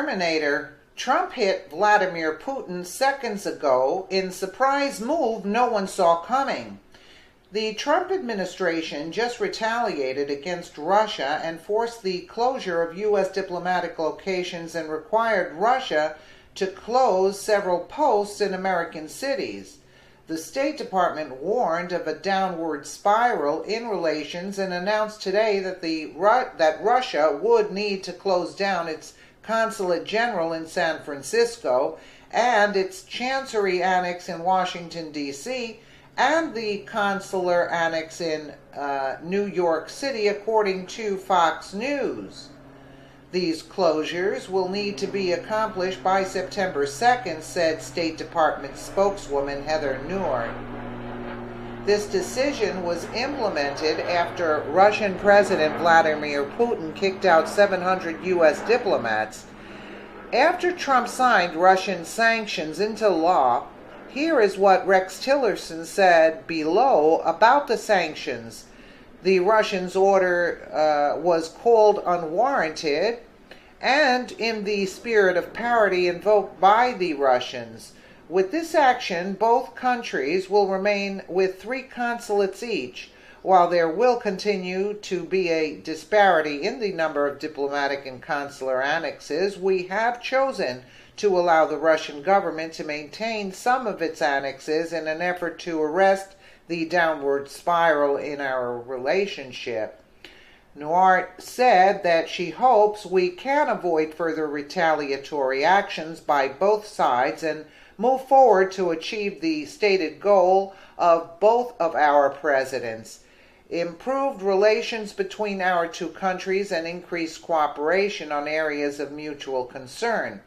Terminator, Trump hit Vladimir Putin seconds ago in surprise move no one saw coming. The Trump administration just retaliated against Russia and forced the closure of U.S. diplomatic locations and required Russia to close several posts in American cities. The State Department warned of a downward spiral in relations and announced today that Russia would need to close down its Consulate General in San Francisco and its Chancery Annex in Washington, D.C., and the Consular Annex in New York City, according to Fox News. These closures will need to be accomplished by September 2nd, said State Department spokeswoman Heather Nauert. This decision was implemented after Russian President Vladimir Putin kicked out 700 U.S. diplomats. After Trump signed Russian sanctions into law, here is what Rex Tillerson said below about the sanctions. The Russians' order was called unwarranted and in the spirit of parity invoked by the Russians. With this action, both countries will remain with 3 consulates each. While there will continue to be a disparity in the number of diplomatic and consular annexes, we have chosen to allow the Russian government to maintain some of its annexes in an effort to arrest the downward spiral in our relationship. Nauert said that she hopes we can avoid further retaliatory actions by both sides and move forward to achieve the stated goal of both of our presidents: improved relations between our 2 countries and increased cooperation on areas of mutual concern.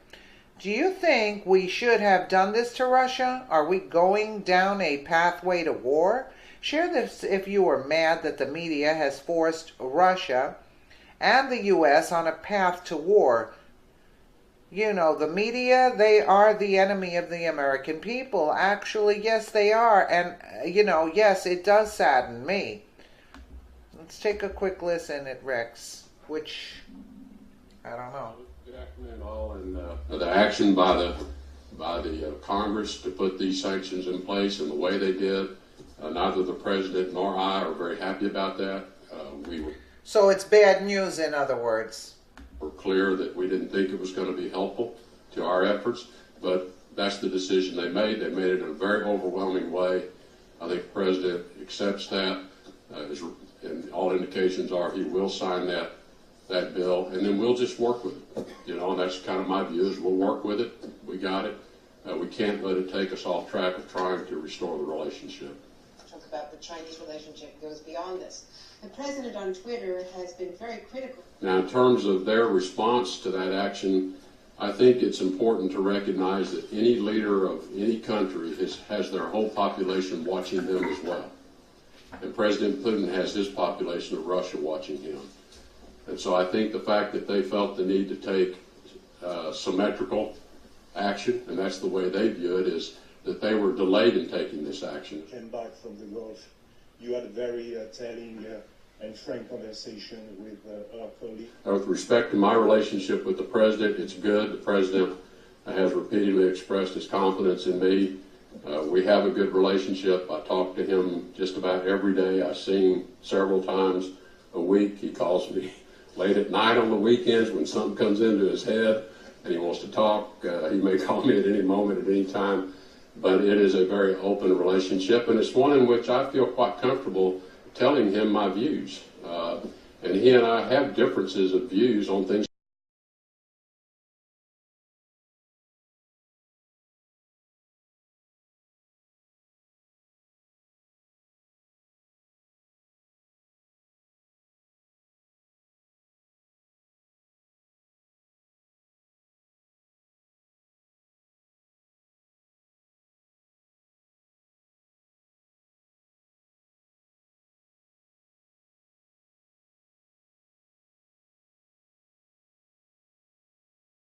Do you think we should have done this to Russia? Are we going down a pathway to war? Share this if you are mad that the media has forced Russia and the U.S. on a path to war. You know, the media, they are the enemy of the American people. Actually, yes, they are. And, yes, it does sadden me. Let's take a quick listen at Rex, which, I don't know. Good afternoon, all. And the action by the Congress to put these sanctions in place in the way they did, neither the president nor I are very happy about that. So it's bad news, in other words. We're clear that we didn't think it was going to be helpful to our efforts, but that's the decision they made. They made it in a very overwhelming way. I think the president accepts that, and all indications are he will sign that bill, and then we'll just work with it. And that's kind of my view, is we'll work with it. We got it. We can't let it take us off track of trying to restore the relationship. Talk about the Chinese relationship goes beyond this. The president on Twitter has been very critical. Now, in terms of their response to that action, I think it's important to recognize that any leader of any country has their whole population watching them as well. And President Putin has his population of Russia watching him. And so I think the fact that they felt the need to take symmetrical action, and that's the way they view it, is that they were delayed in taking this action. Came back from the Gulf. You had a very telling and frank conversation with our colleague. With respect to my relationship with the president, it's good. The president has repeatedly expressed his confidence in me. We have a good relationship. I talk to him just about every day. I see him several times a week. He calls me late at night on the weekends when something comes into his head and he wants to talk. He may call me at any moment, at any time. But it is a very open relationship, and it's one in which I feel quite comfortable telling him my views. And he and I have differences of views on things.